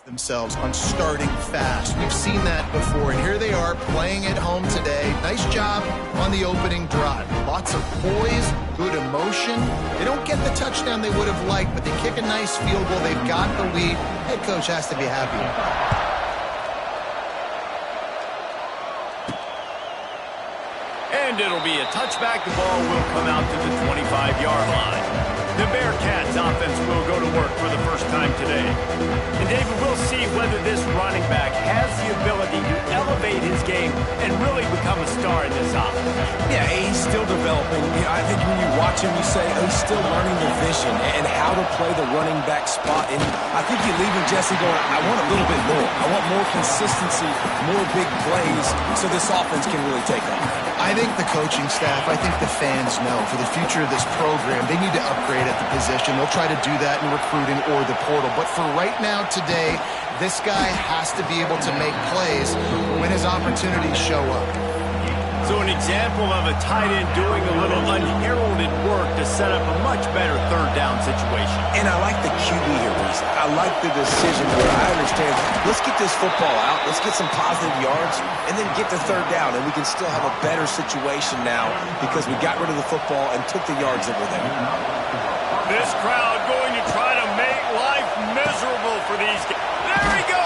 themselves on starting fast. We've seen that before, and here they are playing at home today. Nice job on the opening drive. Lots of poise, good emotion. They don't get the touchdown they would have liked, but they kick a nice field goal. They've got the lead. Head coach has to be happy. And it'll be a touchback. The ball will come out to the 25-yard line. The Bearcats offense will go to work for the first time today. And David, we'll see whether this running back has the ability to elevate his game and really become a star in this offense. Yeah, he's still developing. I think when you watch him, you say, oh, he's still learning the vision and how to play the running back spot. And I think you're leaving Jesse going, I want a little bit more. I want more consistency, more big plays, so this offense can really take off. I think the coaching staff, I think the fans know for the future of this program, they need to upgrade at the position. They'll try to do that in recruiting or the portal. But for right now today, this guy has to be able to make plays when his opportunities show up. So an example of a tight end doing a little unheralded work to set up a much better third down situation. And I like the QB here, Reese. I like the decision where I understand, let's get this football out, let's get some positive yards, and then get to third down, and we can still have a better situation now because we got rid of the football and took the yards that were there. This crowd going to try to make life miserable for these guys. There he goes!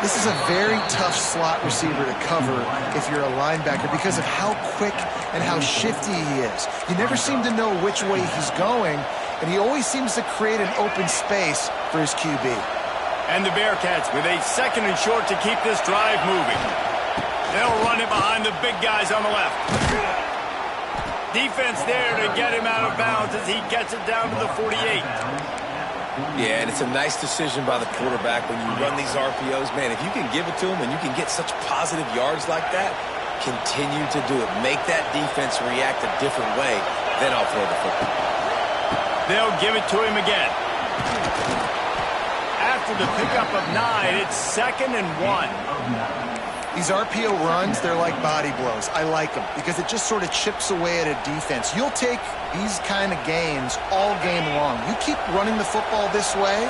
This is a very tough slot receiver to cover if you're a linebacker because of how quick and how shifty he is. You never seem to know which way he's going, and he always seems to create an open space for his QB. And the Bearcats with a second and short to keep this drive moving. They'll run it behind the big guys on the left. Defense there to get him out of bounds as he gets it down to the 48. Yeah, and it's a nice decision by the quarterback when you run these RPOs. Man, if you can give it to him and you can get such positive yards like that, continue to do it. Make that defense react a different way, then I'll throw the football. They'll give it to him again. After the pickup of 9, it's 2nd and 1. These RPO runs, they're like body blows. I like them because it just sort of chips away at a defense. You'll take these kind of gains all game long. You keep running the football this way,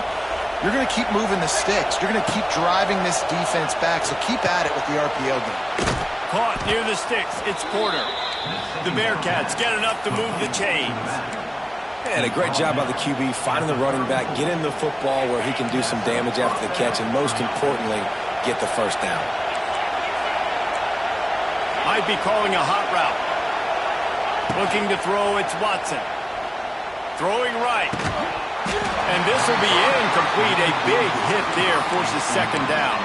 you're going to keep moving the sticks. You're going to keep driving this defense back, so keep at it with the RPO game. Caught near the sticks. It's Porter. The Bearcats get enough to move the chains. And a great job by the QB finding the running back, getting the football where he can do some damage after the catch, and most importantly, get the first down. Might be calling a hot route. Looking to throw, it's Watson. Throwing right. And this will be incomplete. A big hit there forces second down.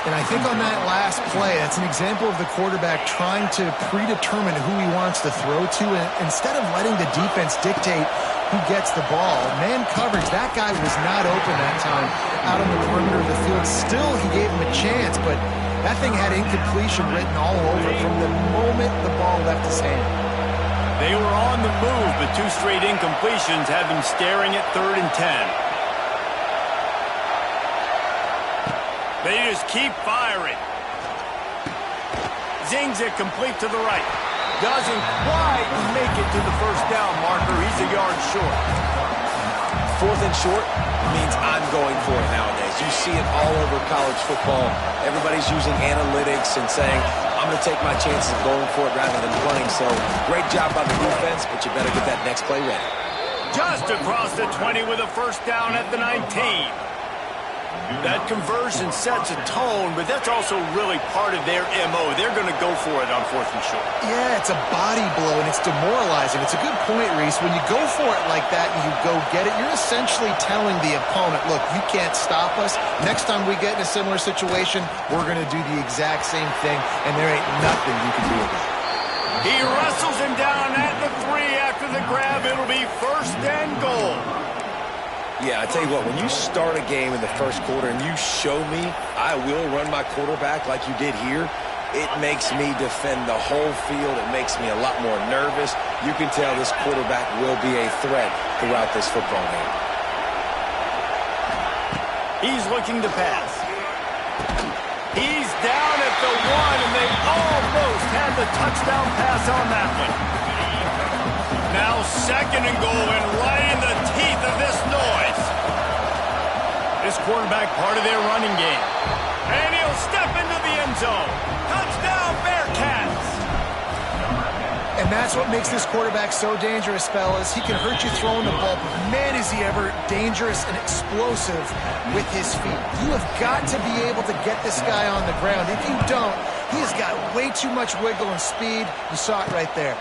And I think on that last play, that's an example of the quarterback trying to predetermine who he wants to throw to, and instead of letting the defense dictate who gets the ball. Man coverage, that guy was not open that time out on the perimeter of the field. Still, he gave him a chance, but that thing had incompletion written all over it from the moment the ball left his hand. They were on the move, but 2 straight incompletions had them staring at 3rd and 10. They just keep firing. Zings it complete to the right. Doesn't quite make it to the first down marker. He's a yard short. 4th and short means I'm going for it nowadays. You see it all over college football. Everybody's using analytics and saying, I'm going to take my chances of going for it rather than punting. So great job by the defense, but you better get that next play ready. Just across the 20 with a first down at the 19. That conversion sets a tone, but that's also really part of their MO. They're going to go for it on 4th and short. Yeah, it's a body blow, and it's demoralizing. It's a good point, Reese. When you go for it like that and you go get it, you're essentially telling the opponent, look, you can't stop us. Next time we get in a similar situation, we're going to do the exact same thing, and there ain't nothing you can do about it. He wrestles him down at the 3 after the grab. It'll be 1st and goal. Yeah, I tell you what, when you start a game in the first quarter and you show me I will run my quarterback like you did here, it makes me defend the whole field. It makes me a lot more nervous. You can tell this quarterback will be a threat throughout this football game. He's looking to pass. He's down at the 1, and they almost had the touchdown pass on that one. Now 2nd and goal, and right in the teeth of this noise. this quarterback part of their running game. And he'll step into the end zone. Touchdown, Bearcats! And that's what makes this quarterback so dangerous, fellas. He can hurt you throwing the ball, but man, is he ever dangerous and explosive with his feet. You have got to be able to get this guy on the ground. If you don't, he has got way too much wiggle and speed. You saw it right there.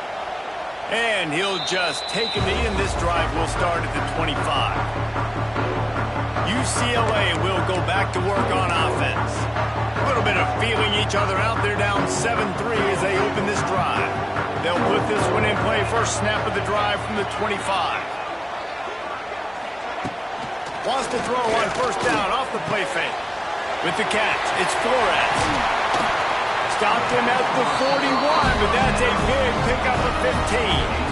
And he'll just take a knee, and this drive will start at the 25. UCLA will go back to work on offense. A little bit of feeling each other out. They're down 7-3 as they open this drive. They'll put this one in play. First snap of the drive from the 25. Wants to throw on first down off the play fake. With the catch, it's Flores. Stopped him at the 41, but that's a big pickup of 15.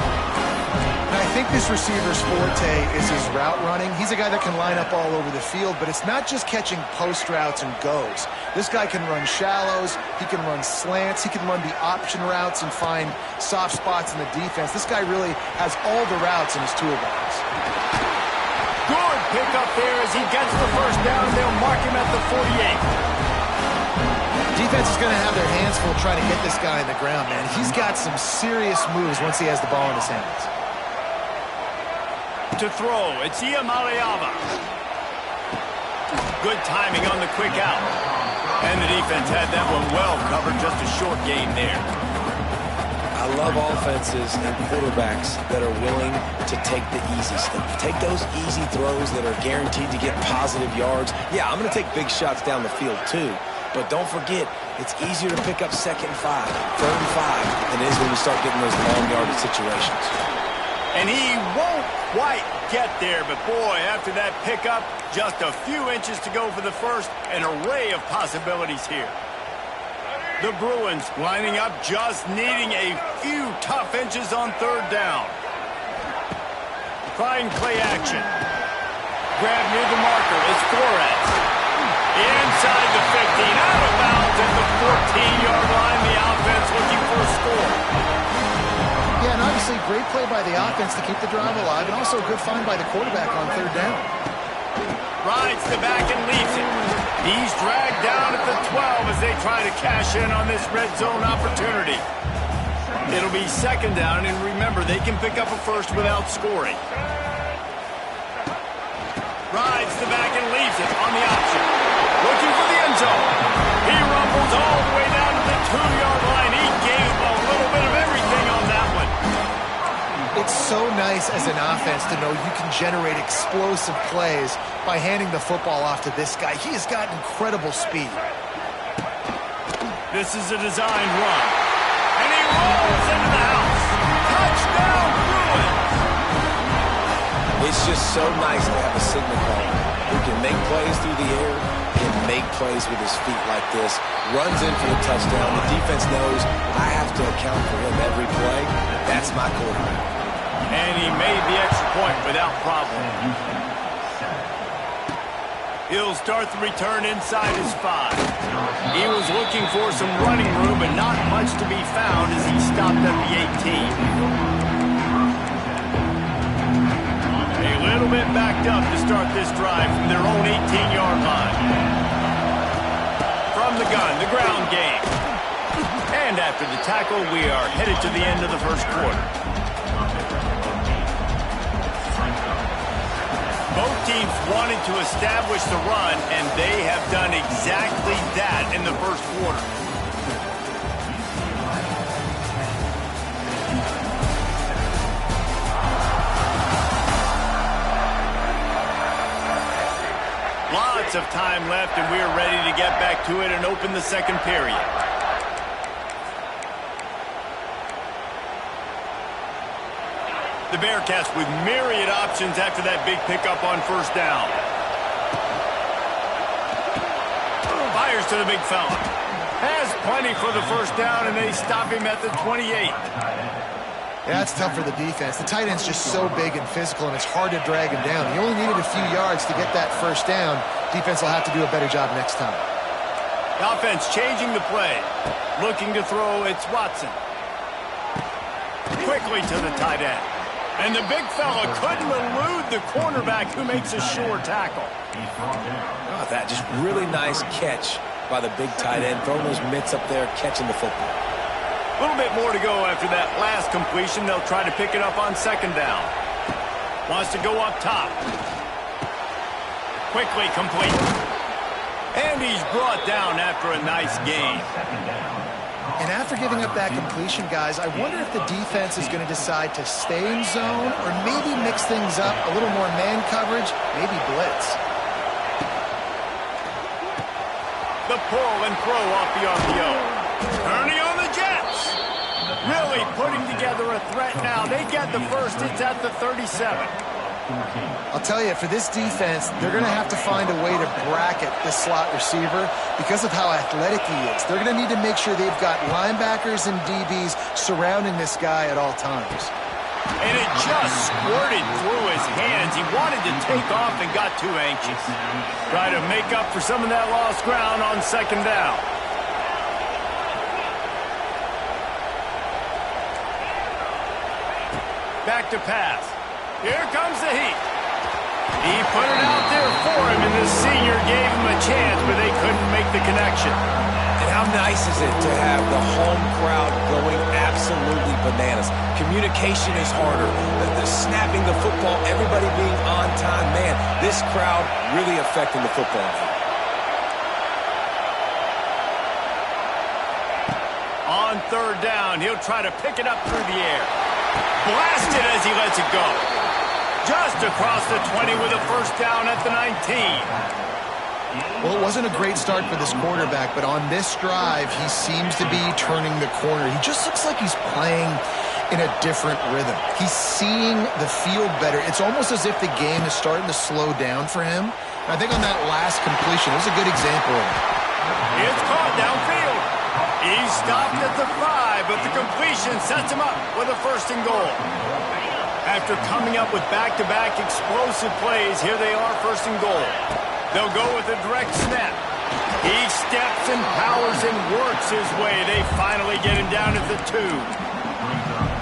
I think this receiver's forte is his route running. He's a guy that can line up all over the field, but it's not just catching post routes and goes. This guy can run shallows, he can run slants, he can run the option routes and find soft spots in the defense. This guy really has all the routes in his toolbox. Good pickup there as he gets the first down. They'll mark him at the 48. Defense is going to have their hands full trying to get this guy on the ground, man. He's got some serious moves once he has the ball in his hands. To throw, it's Iamaleava. Good timing on the quick out. And the defense had that one well covered, just a short gain there. I love offenses and quarterbacks that are willing to take the easy stuff. Take those easy throws that are guaranteed to get positive yards. Yeah, I'm going to take big shots down the field too. But don't forget, it's easier to pick up 2nd and 5, 3rd and 5 than it is when you start getting those long yardage situations. And he won't quite get there, but boy, after that pickup, just a few inches to go for the first. An array of possibilities here. The Bruins lining up, just needing a few tough inches on 3rd down. Trying play action. Grab near the marker. It's Flores. Inside the 15, out of bounds at the 14-yard line. The offense looking for a score. Yeah, and obviously great play by the offense to keep the drive alive, and also a good find by the quarterback on 3rd down. Rides the back and leaves it. He's dragged down at the 12 as they try to cash in on this red zone opportunity. It'll be 2nd down, and remember, they can pick up a first without scoring. Rides the back and leaves it on the option. Looking for the end zone. He rumbles all the way down to the 2-yard line. He gave a little bit of everything on that one. It's so nice as an offense to know you can generate explosive plays by handing the football off to this guy. He has got incredible speed. This is a designed run. And he rolls into the house. Touchdown, Bruins! It's just so nice to have a signal caller who can make plays through the air, can make plays with his feet like this, runs in for the touchdown. The defense knows I have to account for him every play. That's my quarterback. And he made the extra point without problem. He'll start the return inside his 5. He was looking for some running room, but not much to be found as he stopped at the 18. A little bit backed up to start this drive from their own 18-yard line. From the gun, the ground game. And after the tackle, we are headed to the end of the first quarter. Both teams wanted to establish the run, and they have done exactly that in the first quarter. Lots of time left, and we're ready to get back to it and open the second period. The Bearcats with myriad options after that big pickup on first down. Fires to the big fella. Has plenty for the first down, and they stop him at the 28. Yeah, it's tough for the defense. The tight end's just so big and physical, and it's hard to drag him down. He only needed a few yards to get that first down. Defense will have to do a better job next time. The offense changing the play. Looking to throw, it's Watson. Quickly to the tight end. And the big fella couldn't elude the cornerback who makes a sure tackle. Oh, that just really nice catch by the big tight end, throwing those mitts up there, catching the football. A little bit more to go after that last completion. They'll try to pick it up on second down. Wants to go up top. Quickly complete. And he's brought down after a nice gain. And after giving up that completion, guys, I wonder if the defense is going to decide to stay in zone or maybe mix things up, a little more man coverage, maybe blitz. The pull and throw off the RPO. Turning on the Jets. Really putting together a threat now. They get the first. It's at the 37. I'll tell you, for this defense, they're going to have to find a way to bracket this slot receiver because of how athletic he is. They're going to need to make sure they've got linebackers and DBs surrounding this guy at all times. And it just squirted through his hands. He wanted to take off and got too anxious. Try to make up for some of that lost ground on second down. Back to pass. Here comes the heat. He put it out there for him, and the senior gave him a chance, but they couldn't make the connection. And how nice is it to have the home crowd going absolutely bananas? Communication is harder. The snapping the football, everybody being on time. Man, this crowd really affecting the football game. On third down, he'll try to pick it up through the air. Blasted as he lets it go. Just across the 20 with a first down at the 19. Well, it wasn't a great start for this quarterback, but on this drive, he seems to be turning the corner. He just looks like he's playing in a different rhythm. He's seeing the field better. It's almost as if the game is starting to slow down for him. And I think on that last completion, it was a good example of it. It's caught downfield. He's stopped at the 5, but the completion sets him up with a first and goal. After coming up with back-to-back explosive plays, here they are, first and goal. They'll go with a direct snap. He steps and powers and works his way. They finally get him down at the 2.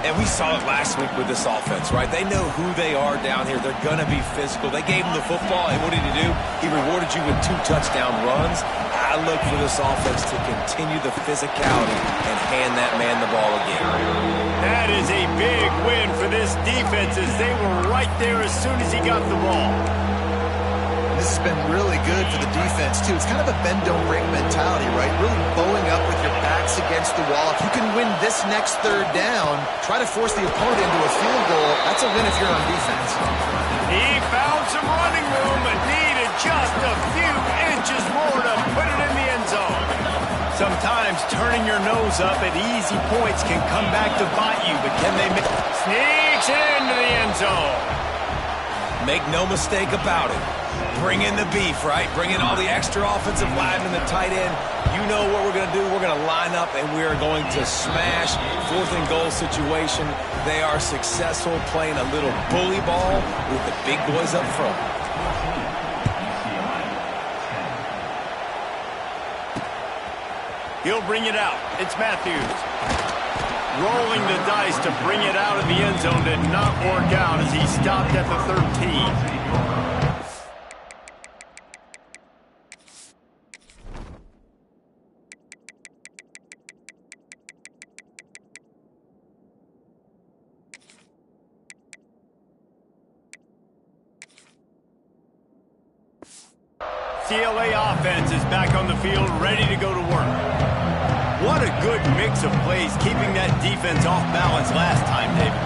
And we saw it last week with this offense, right? They know who they are down here. They're going to be physical. They gave him the football, and what did he do? He rewarded you with 2 touchdown runs. I look for this offense to continue the physicality and hand that man the ball again. That is a big win for this defense as they were right there as soon as he got the ball. This has been really good for the defense, too. It's kind of a bend-don't-break mentality, right? Really bowing up with your backs against the wall. If you can win this next third down, try to force the opponent into a field goal. That's a win if you're on defense. He found some running room but needed just a few inches more to put it in the end zone. Sometimes turning your nose up at easy points can come back to bite you, but can they sneaks into the end zone? Make no mistake about it. Bring in the beef, right? Bring in all the extra offensive linemen, the tight end. You know what we're going to do. We're going to line up, and we are going to smash fourth and goal situation. They are successful playing a little bully ball with the big boys up front. He'll bring it out. It's Matthews. Rolling the dice to bring it out of the end zone did not work out as he stopped at the 13. CLA offense is back on the field, ready to go to work. What a good mix of plays, keeping that defense off balance last time, David.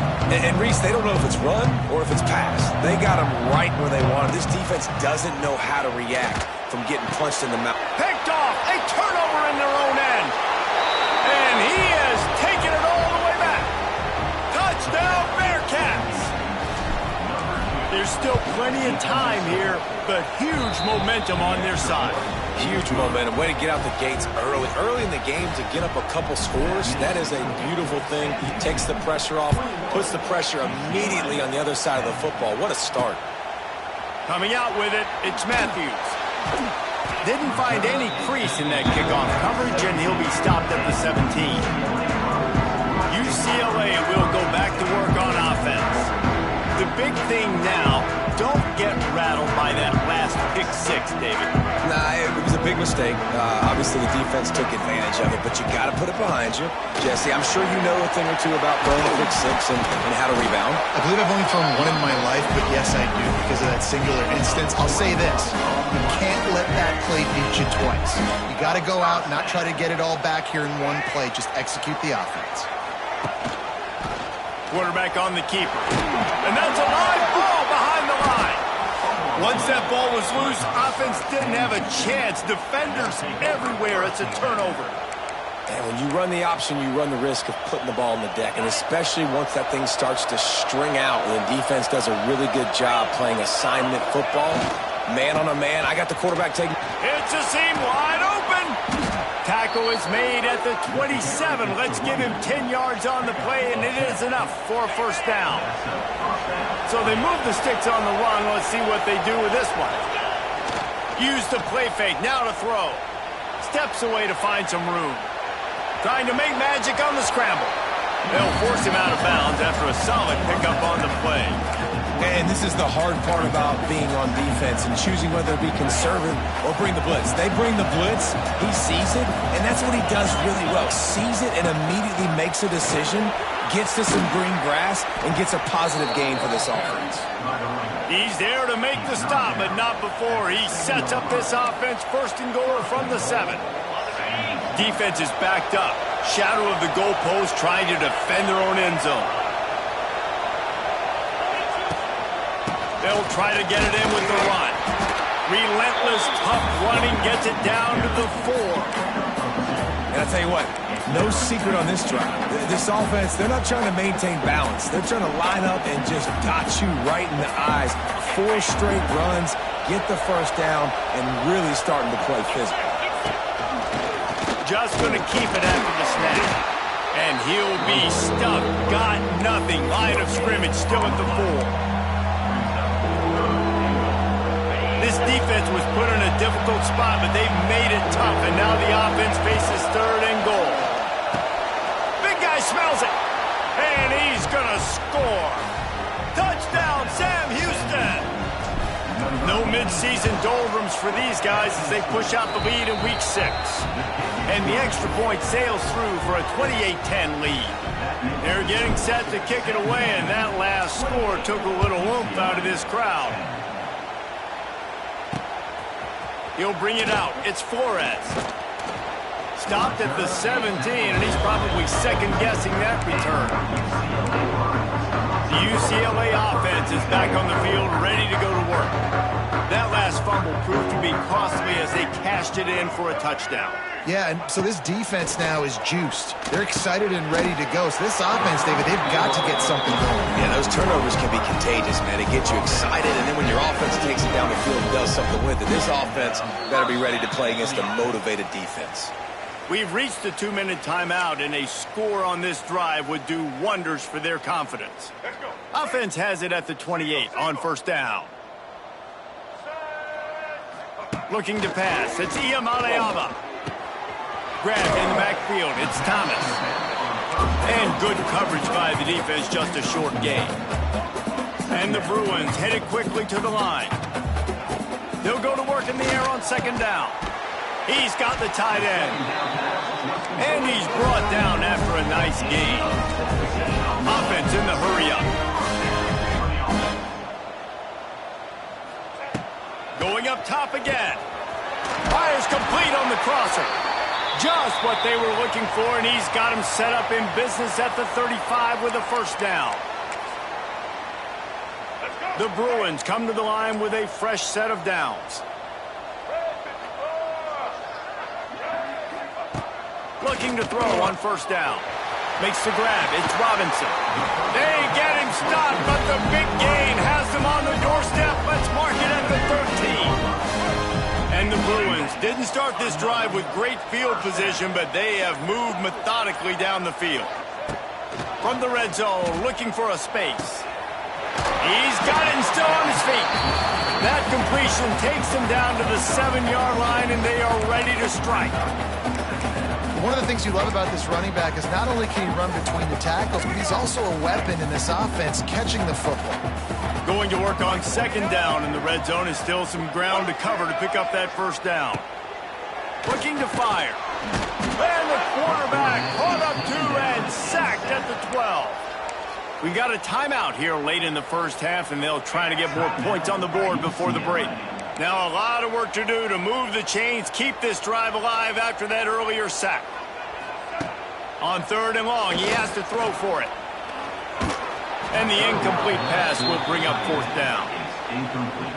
And Reese, they don't know if it's run or if it's pass. They got them right where they want it. This defense doesn't know how to react from getting punched in the mouth. Picked off, a turnover in their own end. And he has taken it all the way back. Touchdown, Bearcats. There's still plenty of time here, but huge momentum on their side. Huge momentum. Way to get out the gates early. Early in the game to get up a couple scores, that is a beautiful thing. Takes the pressure off, puts the pressure immediately on the other side of the football. What a start. Coming out with it, it's Matthews. Didn't find any crease in that kickoff coverage, and he'll be stopped at the 17. UCLA will go back to work on offense. fixed, David? Nah, it was a big mistake. Obviously, the defense took advantage of it, but you got to put it behind you. Jesse, I'm sure you know a thing or two about throwing a pick six and how to rebound. I believe I've only thrown one in my life, but yes, I do because of that singular instance. I'll say this. You can't let that play beat you twice. You got to go out and not try to get it all back here in one play. Just execute the offense. Quarterback on the keeper. And that's a live ball behind the line. Once that ball was loose, offense didn't have a chance. Defenders everywhere. It's a turnover. And when you run the option, you run the risk of putting the ball on the deck, and especially once that thing starts to string out and the defense does a really good job playing assignment football, man on a man, I got the quarterback taking. It's a seam wide open. Tackle is made at the 27. Let's give him 10 yards on the play, and it is enough for a first down. So they move the sticks on the run. Let's see what they do with this one. Use the play fake. Now to throw. Steps away to find some room. Trying to make magic on the scramble. They'll force him out of bounds after a solid pickup on the play. And this is the hard part about being on defense and choosing whether to be conservative or bring the blitz. They bring the blitz, he sees it, and that's what he does really well. Sees it and immediately makes a decision, gets to some green grass, and gets a positive gain for this offense. He's there to make the stop, but not before. He sets up this offense first and goal from the 7. Defense is backed up. Shadow of the goalpost trying to defend their own end zone. They'll try to get it in with the run. Relentless, tough running gets it down to the 4. And I'll tell you what, no secret on this drive. This offense, they're not trying to maintain balance. They're trying to line up and just dot you right in the eyes. 4 straight runs, get the first down, and really starting to play physical. Just going to keep it after the snap. And he'll be stuck. Got nothing. Line of scrimmage still at the 4. This defense was put in a difficult spot, but they've made it tough, and now the offense faces 3rd and goal. Big guy smells it, and he's going to score. Touchdown, Sam Houston. No midseason doldrums for these guys as they push out the lead in Week 6. And the extra point sails through for a 28-10 lead. They're getting set to kick it away, and that last score took a little oomph out of this crowd. He'll bring it out. It's Flores. Stopped at the 17, and he's probably second-guessing that return. The UCLA offense is back on the field, ready to go to work. That last fumble proved to be costly as they cashed it in for a touchdown. Yeah, and so this defense now is juiced. They're excited and ready to go. So this offense, David, they've got to get something going. Yeah, those turnovers can be contagious, man. It gets you excited, and then when your offense takes it down the field and does something with it, this offense better be ready to play against a motivated defense. We've reached the 2-minute timeout, and a score on this drive would do wonders for their confidence. Offense has it at the 28 on first down. Looking to pass. It's Iamaleava. Grabbed in the backfield. It's Thomas. And good coverage by the defense, just a short gain. And the Bruins headed quickly to the line. They'll go to work in the air on second down. He's got the tight end. And he's brought down after a nice gain. Offense in the hurry-up. Going up top again. Fires complete on the crosser. Just what they were looking for, and he's got him set up in business at the 35 with a first down. The Bruins come to the line with a fresh set of downs. Looking to throw on first down. Makes the grab. It's Robinson. They get him stopped, but the big gain has them on the doorstep. Let's mark it at the 13. And the Bruins didn't start this drive with great field position, but they have moved methodically down the field. From the red zone, looking for a space. He's got it and still on his feet. That completion takes them down to the 7-yard line, and they are ready to strike. One of the things you love about this running back is not only can he run between the tackles, but he's also a weapon in this offense catching the football. Going to work on second down, and the red zone is still some ground to cover to pick up that first down. Looking to fire. And the quarterback caught up to and sacked at the 12. We got a timeout here late in the first half, and they'll try to get more points on the board before the break. Now a lot of work to do to move the chains, keep this drive alive after that earlier sack. On third and long, he has to throw for it. And the incomplete pass will bring up fourth down.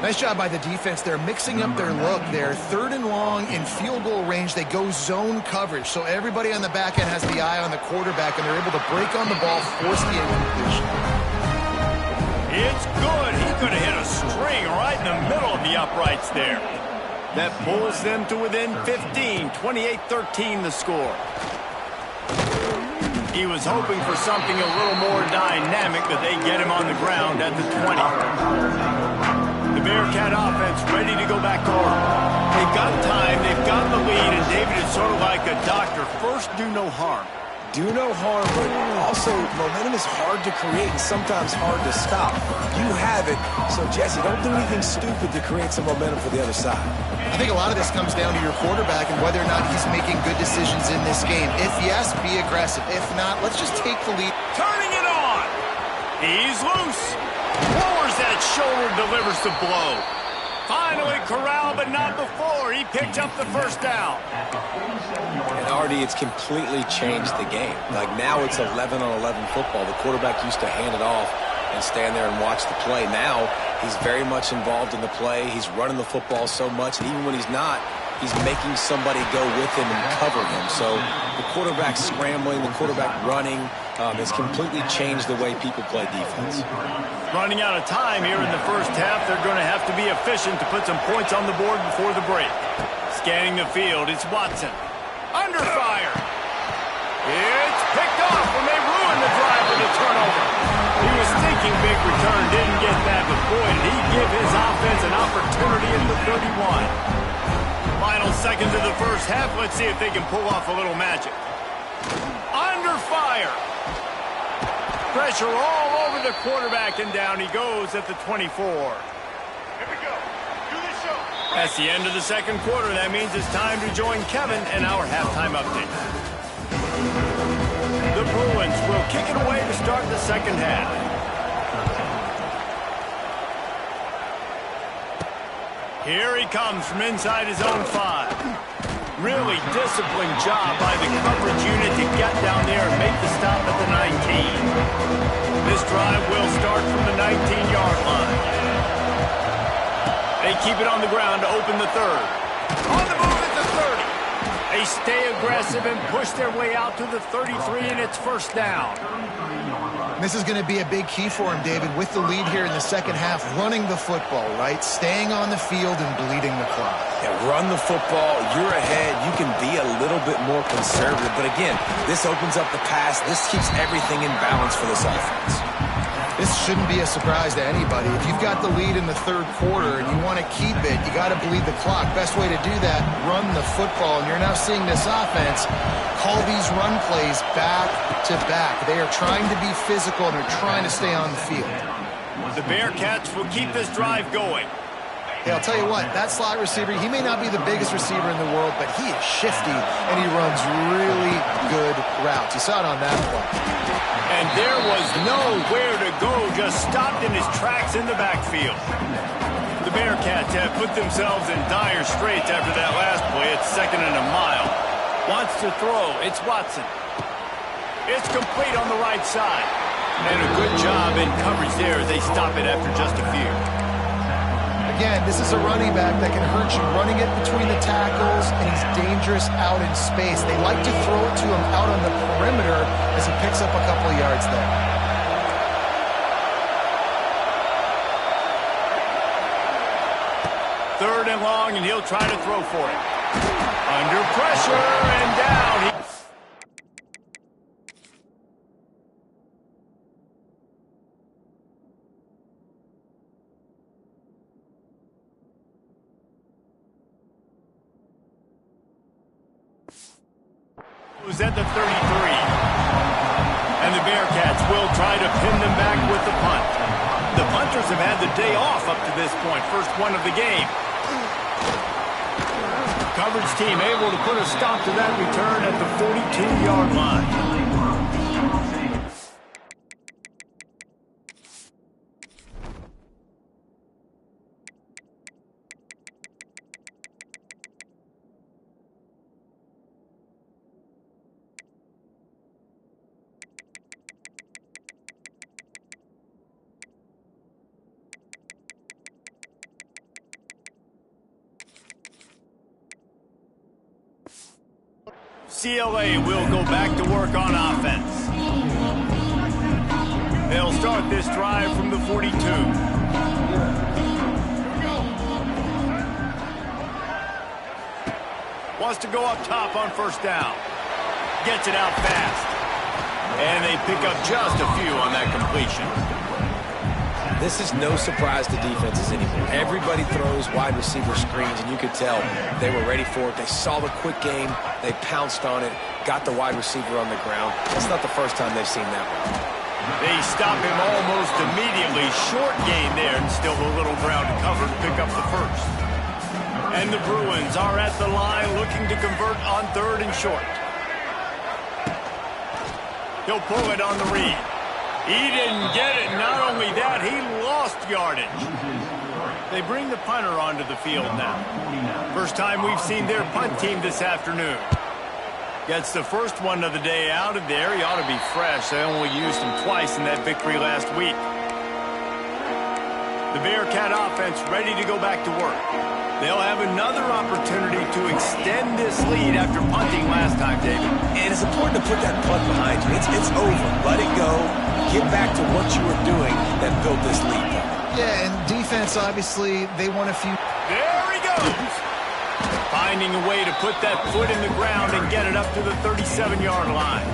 Nice job by the defense. They're mixing up their look there. Third and long in field goal range. They go zone coverage. So everybody on the back end has the eye on the quarterback, and they're able to break on the ball, force the incompletion. It's good. He could have hit a string right in the middle of the uprights there. That pulls them to within 15, 28-13 the score. He was hoping for something a little more dynamic, but they get him on the ground at the 20. The Bearcat offense ready to go back to work. They've got time, they've got the lead, and David is sort of like a doctor. First, do no harm. Do no harm, but also momentum is hard to create and sometimes hard to stop. You have it, so Jesse, don't do anything stupid to create some momentum for the other side. I think a lot of this comes down to your quarterback and whether or not he's making good decisions in this game. If yes, be aggressive. If not, let's just take the lead. Turning it on. He's loose. Lowers that shoulder, delivers the blow. Finally corralled, but not before. He picked up the first down. And Artie, it's completely changed the game. Like now it's 11-on-11 football. The quarterback used to hand it off and stand there and watch the play. Now he's very much involved in the play. He's running the football so much, and even when he's not, he's making somebody go with him and cover him. So the quarterback scrambling, the quarterback running has completely changed the way people play defense. Running out of time here in the first half, they're going to have to be efficient to put some points on the board before the break. Scanning the field, it's Watson. Under fire. It's picked off, and they ruin the drive with a turnover. He was thinking big return, didn't get that, but boy, did he give his offense an opportunity at the 31. Final seconds of the first half. Let's see if they can pull off a little magic. Under fire. Pressure all over the quarterback, and down he goes at the 24. Here we go. Do the show. That's the end of the second quarter. That means it's time to join Kevin in our halftime update. The Bruins will kick it away to start the second half. Here he comes from inside his own 5. Really disciplined job by the coverage unit to get down there and make the stop at the 19. This drive will start from the 19-yard line. They keep it on the ground to open the third. On the move at the 30. They stay aggressive and push their way out to the 33, and it's first down. This is going to be a big key for him, David, with the lead here in the second half, running the football, right? Staying on the field and bleeding the clock. Yeah, run the football. You're ahead. You can be a little bit more conservative. But again, this opens up the pass. This keeps everything in balance for this offense. This shouldn't be a surprise to anybody. If you've got the lead in the third quarter and you want to keep it, you got to bleed the clock. Best way to do that, run the football. And you're now seeing this offense call these run plays back to back. They are trying to be physical and they're trying to stay on the field. The Bearcats will keep this drive going. Hey, I'll tell you what, that slot receiver, he may not be the biggest receiver in the world, but he is shifty and he runs really good routes. You saw it on that play. And there was nowhere to go, just stopped in his tracks in the backfield. The Bearcats have put themselves in dire straits after that last play. It's second and a mile. Wants to throw. It's Watson. It's complete on the right side. And a good job in coverage there as they stop it after just a few. Again, this is a running back that can hurt you, running it between the tackles, and he's dangerous out in space. They like to throw it to him out on the perimeter as he picks up a couple of yards there. Third and long, and he'll try to throw for it. Under pressure and down. Was at the 33. And the Bearcats will try to pin them back with the punt. The punters have had the day off up to this point. First one of the game. Coverage team able to put a stop to that return at the 42-yard line. CLA will go back to work on offense. They'll start this drive from the 42. Wants to go up top on first down. Gets it out fast. And they pick up just a few on that completion. This is no surprise to defenses anymore. Everybody throws wide receiver screens, and you could tell they were ready for it. They saw the quick game. They pounced on it, got the wide receiver on the ground. That's not the first time they've seen that one. They stop him almost immediately. Short gain there, and still a little ground to cover to pick up the first. And the Bruins are at the line looking to convert on third and short. He'll pull it on the read. He didn't get it. Not only that, he lost yardage. They bring the punter onto the field now. First time we've seen their punt team this afternoon. Gets the first one of the day out of there. He ought to be fresh. They only used him twice in that victory last week. The Bearcat offense ready to go back to work. They'll have another opportunity to extend this lead after punting last time, David. And it's important to put that punt behind you. It's over. Let it go. Get back to what you were doing that built this lead. Yeah, and defense, obviously, they won a few. There he goes. Finding a way to put that foot in the ground and get it up to the 37-yard line.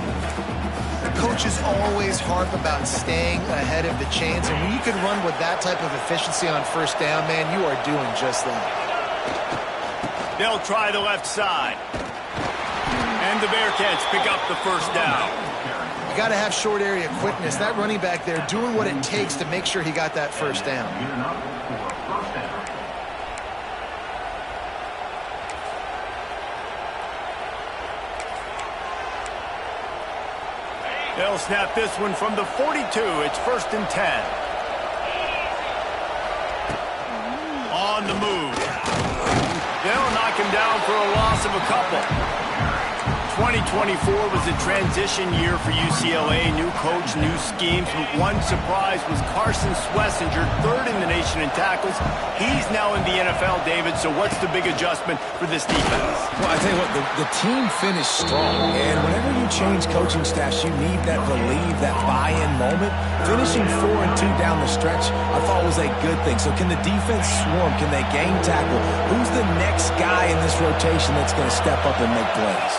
The coaches always harp about staying ahead of the chains, and when you can run with that type of efficiency on first down, man, you are doing just that. They'll try the left side. And the Bearcats pick up the first down. You got to have short area quickness. That running back there doing what it takes to make sure he got that first down. They'll snap this one from the 42. It's 1st and 10. On the move. They'll knock him down for a loss of a couple. 2024 was a transition year for UCLA. New coach, new schemes. But one surprise was Carson Schlesinger, 3rd in the nation in tackles. He's now in the NFL, David. So what's the big adjustment for this defense? Well, I tell you what, the team finished strong. And whenever you change coaching staffs, you need that believe, that buy-in moment. Finishing 4-2 down the stretch, I thought was a good thing. So can the defense swarm? Can they game tackle? Who's the next guy in this rotation that's going to step up and make plays?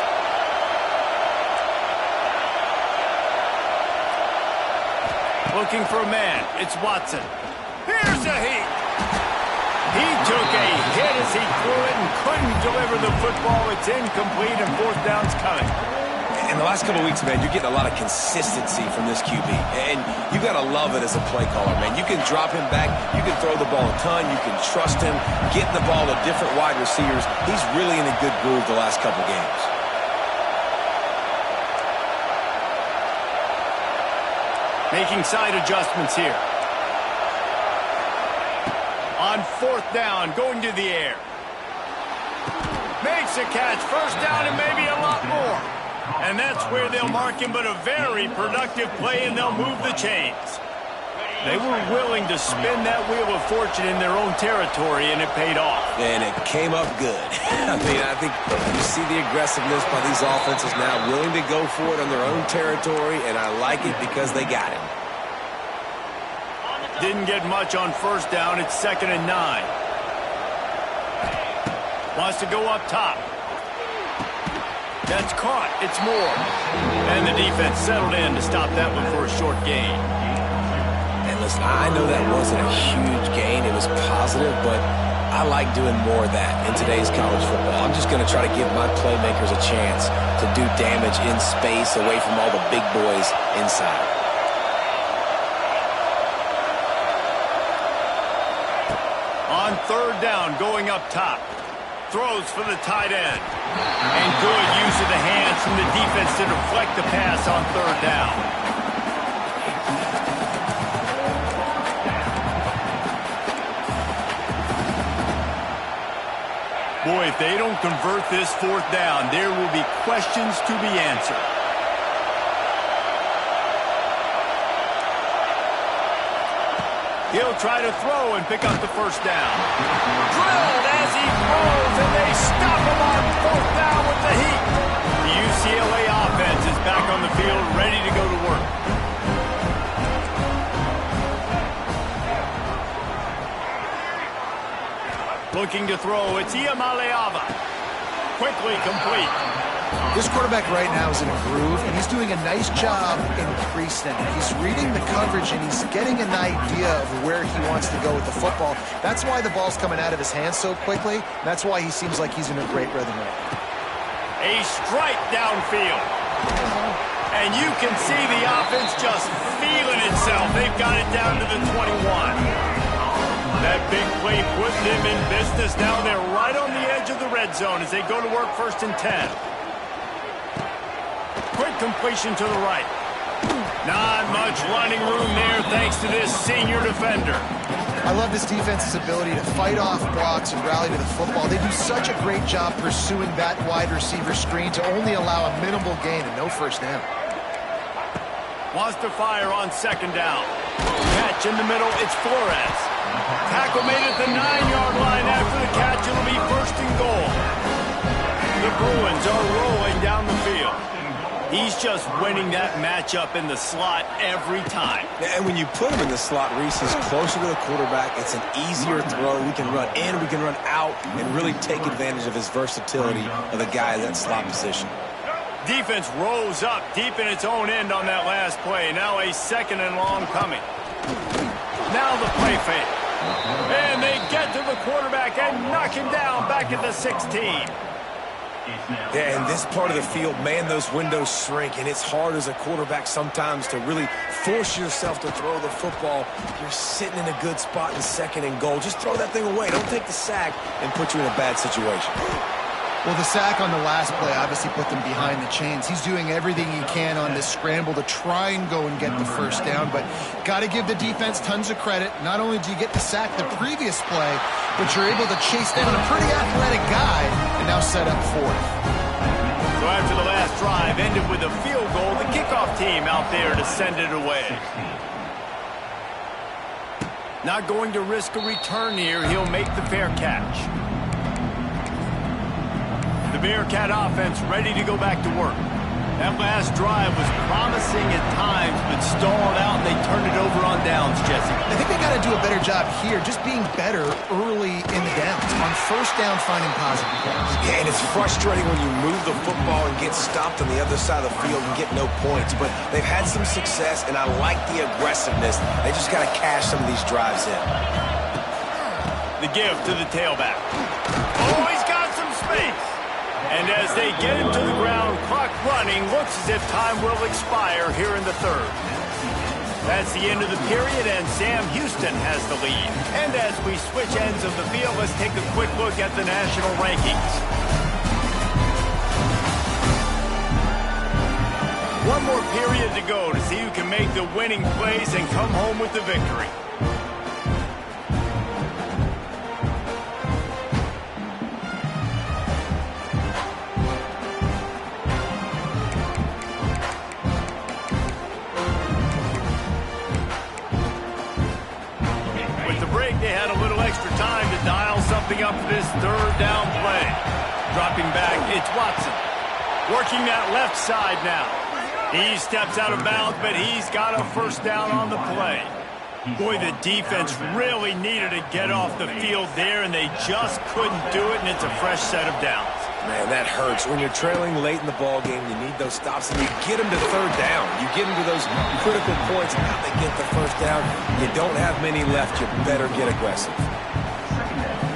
Looking for a man. It's Watson. Here's a heat. He took a hit as he threw it and couldn't deliver the football. It's incomplete and 4th down's coming. In the last couple of weeks, man, you're getting a lot of consistency from this QB. And you got to love it as a play caller, man. You can drop him back. You can throw the ball a ton. You can trust him. Getting the ball to different wide receivers. He's really in a good groove the last couple games. Making side adjustments here. On 4th down, going to the air. Makes a catch. First down and maybe a lot more. And that's where they'll mark him, but a very productive play, and they'll move the chains. They were willing to spin that wheel of fortune in their own territory, and it paid off. And it came up good. I think you see the aggressiveness by these offenses now, willing to go for it on their own territory, and I like it because they got him. Didn't get much on first down. It's 2nd and 9. Wants to go up top. That's caught. It's Moore. And the defense settled in to stop that one for a short gain. And listen, I know that wasn't a huge gain. It was positive, but I like doing more of that in today's college football. I'm just going to try to give my playmakers a chance to do damage in space away from all the big boys inside. On third down, going up top. Throws for the tight end. And good use of the hands from the defense to deflect the pass on third down. Boy, if they don't convert this fourth down, there will be questions to be answered. He'll try to throw and pick up the first down. Drilled as he throws, and they stop him on fourth down with the heat. The UCLA offense is back on the field, ready to go to work. Looking to throw, it's Iamaleava. Quickly complete. This quarterback right now is in a groove, and he's doing a nice job in pre-snap. He's reading the coverage, and he's getting an idea of where he wants to go with the football. That's why the ball's coming out of his hands so quickly. That's why he seems like he's in a great rhythm right now. A strike downfield. And you can see the offense just feeling itself. They've got it down to the 21. That big play put them in business. Now they're right on the edge of the red zone as they go to work first and 10. Quick completion to the right. Not much running room there thanks to this senior defender. I love this defense's ability to fight off blocks and rally to the football. They do such a great job pursuing that wide receiver screen to only allow a minimal gain and no first down. Wants to fire on second down. Catch in the middle, it's Flores. Tackle made at the 9-yard line. After the catch, it'll be first and goal. The Bruins are rolling down the field. He's just winning that matchup in the slot every time. And when you put him in the slot, Reese, he's closer to the quarterback. It's an easier throw. We can run in, we can run out, and really take advantage of his versatility of the guy in that slot position. Defense rose up deep in its own end on that last play. Now a second and long coming. Now the play fake. And they get to the quarterback and knock him down back at the 16. Yeah, in this part of the field, man, those windows shrink, and it's hard as a quarterback sometimes to really force yourself to throw the football. You're sitting in a good spot in second and goal. Just throw that thing away. Don't take the sack and put you in a bad situation. Well, the sack on the last play obviously put them behind the chains. He's doing everything he can on this scramble to try and go and get the first down, but got to give the defense tons of credit. Not only do you get the sack the previous play, but you're able to chase down a pretty athletic guy and now set up fourth. So after the last drive ended with a field goal, the kickoff team out there to send it away. Not going to risk a return here. He'll make the fair catch. The Bearcat offense ready to go back to work. That last drive was promising at times, but stalled out, and they turned it over on downs, Jesse. I think they got to do a better job here, just being better early in the downs. On first down, finding positive plays. Yeah, and it's frustrating when you move the football and get stopped on the other side of the field and get no points. But they've had some success, and I like the aggressiveness. They just got to cash some of these drives in. The give to the tailback. Oh, he's got some space. And as they get him to the ground, clock running, looks as if time will expire here in the third. That's the end of the period, and Sam Houston has the lead. And as we switch ends of the field, let's take a quick look at the national rankings. One more period to go to see who can make the winning plays and come home with the victory. Up this third down play. Dropping back, it's Watson. Working that left side now. He steps out of bounds, but he's got a first down on the play. Boy, the defense really needed to get off the field there, and they just couldn't do it, and it's a fresh set of downs. Man, that hurts. When you're trailing late in the ball game, you need those stops, and you get them to third down. You get them to those critical points, and now they get the first down. You don't have many left. You better get aggressive.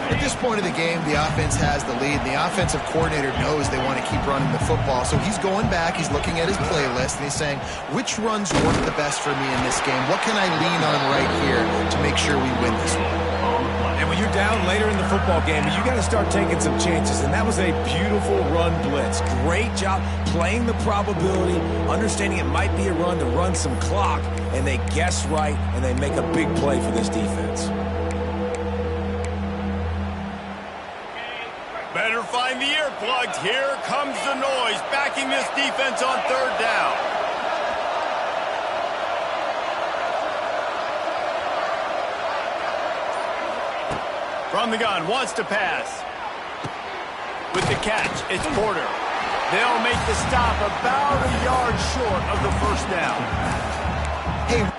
The this point of the game, the offense has the lead. The offensive coordinator knows they want to keep running the football. So he's going back, he's looking at his playlist, and he's saying, which runs work the best for me in this game? What can I lean on right here to make sure we win this one? And when you're down later in the football game, you got to start taking some chances. And that was a beautiful run blitz. Great job playing the probability, understanding it might be a run to run some clock, and they guess right, and they make a big play for this defense. Better find the earplugs. Here comes the noise, backing this defense on third down. From the gun, wants to pass. With the catch, it's Porter. They'll make the stop about a yard short of the first down. Hey.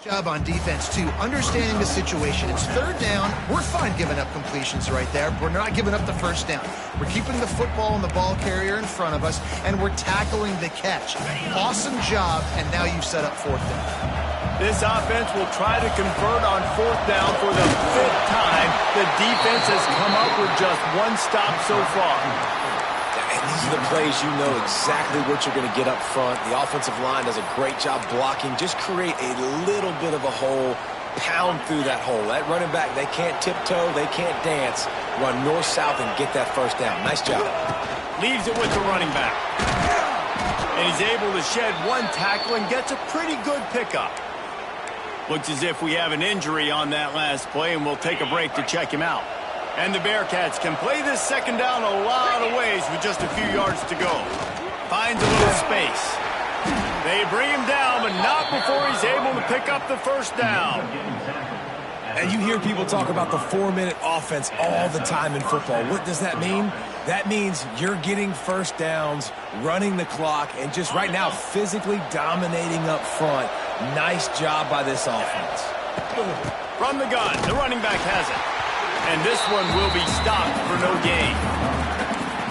Job on defense, too. Understanding the situation. It's third down. We're fine giving up completions right there. We're not giving up the first down. We're keeping the football and the ball carrier in front of us, and we're tackling the catch. Awesome job, and now you've set up fourth down. This offense will try to convert on fourth down for the fifth time. The defense has come up with just one stop so far. And these are the plays you know exactly what you're going to get up front. The offensive line does a great job blocking. Just create a little bit of a hole, pound through that hole. That running back, they can't tiptoe, they can't dance. Run north-south and get that first down. Nice job. Leaves it with the running back. And he's able to shed one tackle and gets a pretty good pickup. Looks as if we have an injury on that last play, and we'll take a break to check him out. And the Bearcats can play this second down a lot of ways with just a few yards to go. Finds a little space. They bring him down, but not before he's able to pick up the first down. And you hear people talk about the 4-minute offense all the time in football. What does that mean? That means you're getting first downs, running the clock, and just right now physically dominating up front. Nice job by this offense. From the gun, the running back has it. And this one will be stopped for no gain.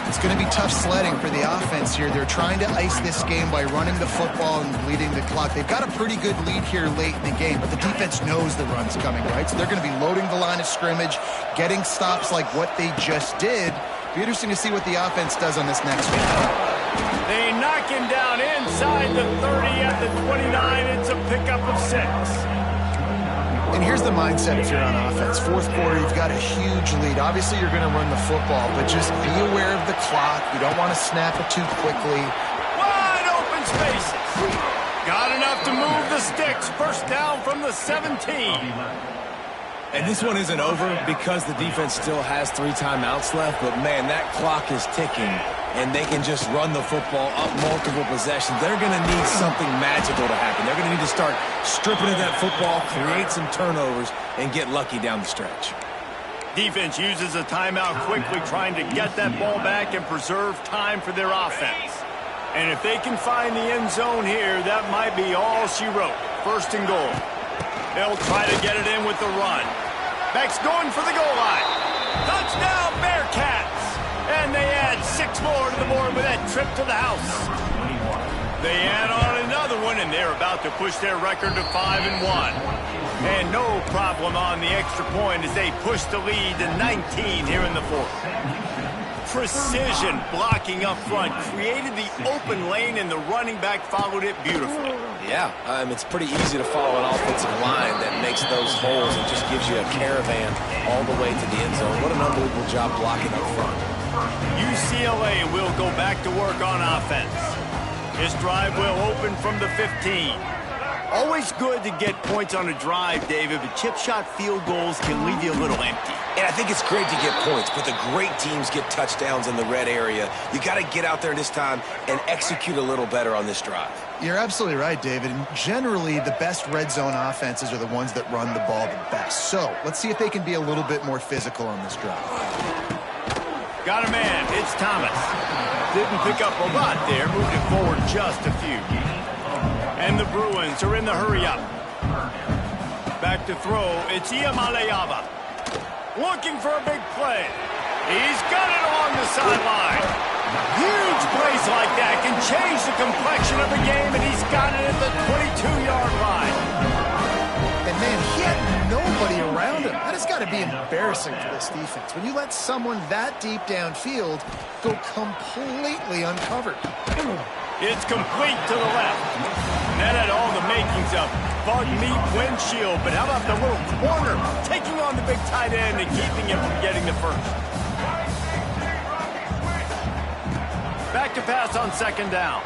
It's going to be tough sledding for the offense here. They're trying to ice this game by running the football and bleeding the clock. They've got a pretty good lead here late in the game, but the defense knows the run's coming, right? So they're going to be loading the line of scrimmage, getting stops like what they just did. Be interesting to see what the offense does on this next one. They knock him down inside the 30 at the 29. It's a pickup of 6. And here's the mindset if you're on offense. Fourth quarter, you've got a huge lead. Obviously, you're going to run the football, but just be aware of the clock. You don't want to snap it too quickly. Wide open spaces. Got enough to move the sticks. First down from the 17. And this one isn't over because the defense still has 3 timeouts left, but man, that clock is ticking, and they can just run the football up multiple possessions. They're going to need something magical to happen. They're going to need to start stripping at that football, create some turnovers, and get lucky down the stretch. Defense uses a timeout quickly, trying to get that ball back and preserve time for their offense. And if they can find the end zone here, that might be all she wrote. First and goal. They'll try to get it in with the run. Beck's going for the goal line. Touchdown, Bearcats! And they add 6 more to the board with that trip to the house. They add on another one, and they're about to push their record to 5-1. And no problem on the extra point as they push the lead to 19 here in the fourth. Precision blocking up front created the open lane, and the running back followed it beautifully. Yeah, it's pretty easy to follow an offensive line that makes those holes and just gives you a caravan all the way to the end zone. What an unbelievable job blocking up front. UCLA will go back to work on offense. This drive will open from the 15. Always good to get points on a drive, David, but chip shot field goals can leave you a little empty. And I think it's great to get points, but the great teams get touchdowns in the red area. You got to get out there this time and execute a little better on this drive. You're absolutely right, David. And generally, the best red zone offenses are the ones that run the ball the best. So let's see if they can be a little bit more physical on this drive. Got a man. It's Thomas. Didn't pick up a lot there. Moved it forward just a few. And the Bruins are in the hurry-up. Back to throw. It's Iamaleava. Looking for a big play. He's got it along the sideline. Huge plays like that can change the complexion of a game, and he's got it at the 22-yard line. And, man, he had nobody around him. That has got to be embarrassing for this defense. When you let someone that deep downfield go completely uncovered. It's complete to the left. And that had all the makings of bug meat windshield. But how about the little corner taking on the big tight end and keeping him from getting the first? Back to pass on second down.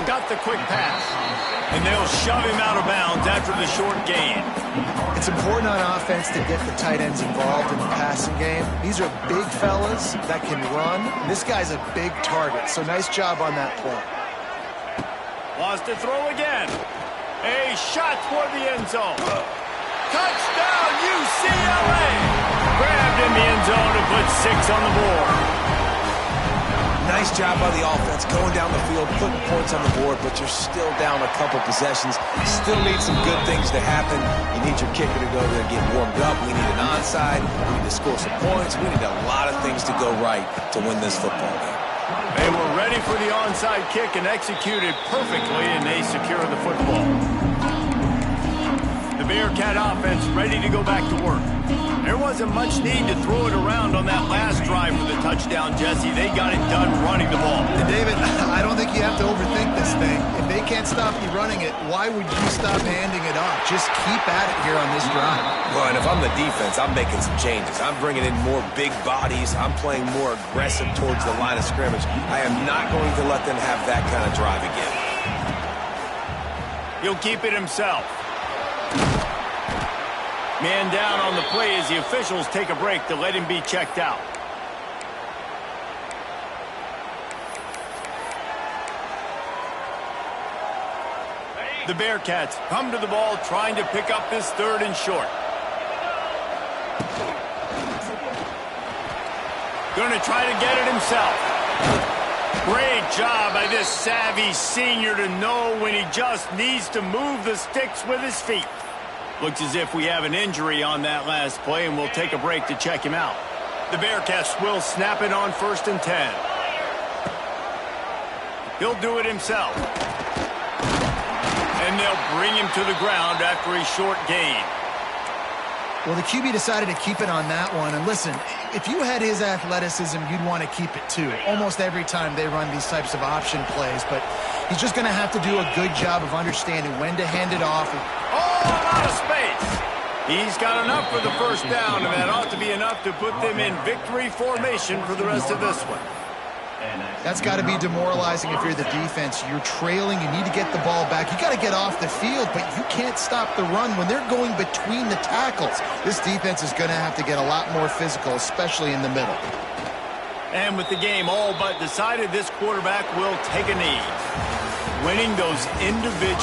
Got the quick pass. And they'll shove him out of bounds after the short gain. It's important on offense to get the tight ends involved in the passing game. These are big fellas that can run. This guy's a big target, so nice job on that play. Wants to throw again. A shot toward the end zone. Touchdown, UCLA! Grabbed in the end zone to put 6 on the board. Nice job by the offense going down the field, putting points on the board, but you're still down a couple possessions. Still need some good things to happen. You need your kicker to go there and get warmed up. We need an onside. We need to score some points. We need a lot of things to go right to win this football game. They were ready for the onside kick and executed perfectly, and they secure the football. The Bearcat offense ready to go back to work. There wasn't much need to throw it around on that last drive for the touchdown, Jesse. They got it done running the ball. And David, I don't think you have to overthink this thing. If they can't stop you running it, why would you stop handing it off? Just keep at it here on this drive. Well, and if I'm the defense, I'm making some changes. I'm bringing in more big bodies. I'm playing more aggressive towards the line of scrimmage. I am not going to let them have that kind of drive again. He'll keep it himself. Man down on the play as the officials take a break to let him be checked out. The Bearcats come to the ball trying to pick up this 3rd and short. Going to try to get it himself. Great job by this savvy senior to know when he just needs to move the sticks with his feet. Looks as if we have an injury on that last play, and we'll take a break to check him out. The Bearcats will snap it on 1st and 10. He'll do it himself. And they'll bring him to the ground after a short gain. Well, the QB decided to keep it on that one. And listen, if you had his athleticism, you'd want to keep it too. Almost every time they run these types of option plays. But he's just going to have to do a good job of understanding when to hand it off. Oh, a lot of space. He's got enough for the first down, and that ought to be enough to put them in victory formation for the rest of this one. That's got to be demoralizing if you're the defense. You're trailing. You need to get the ball back. You got to get off the field, but you can't stop the run when they're going between the tackles. This defense is going to have to get a lot more physical, especially in the middle. And with the game all but decided, this quarterback will take a knee. Winning those individual